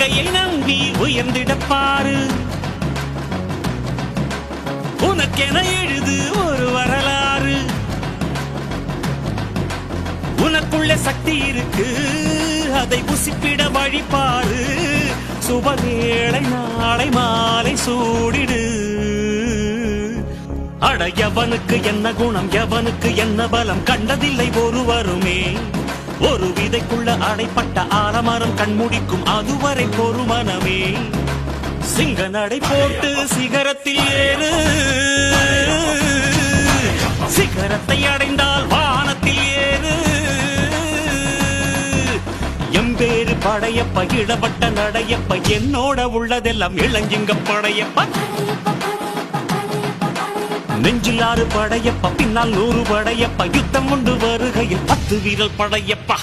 வாழ்க்கையை நம்பி உயர்ந்திட பாரு. உனக்கென எழுது ஒரு வரலாறு. உனக்குள்ள சக்தி இருக்கு, அதை புசிப்பிட வழிபாரு. சுபவேளை நாளை மாலை சூடிடு. அட எவனுக்கு என்ன குணம், எவனுக்கு என்ன பலம் கண்டதில்லை ஒருவருமே. ஒரு விதைக்குள்ள அடைப்பட்ட ஆலமரம் கண்முடிக்கும் அதுவரை பொறுமனமே. சிங்க நடை போட்டு சிகரத்தில் ஏறு. சிகரத்தை அடைந்தால் வானத்தில் ஏறு. எம்பேரு படையப்ப, இடப்பட்ட நடையப்ப, என்னோட உள்ளதெல்லாம் இளஞ்சிங்க படையப்ப. நெஞ்சில் 6 படையப்ப, பின்னால் 100 படையப்ப, யுத்தம் கொண்டு வருகையில் 10 வீரல் படையப்பா.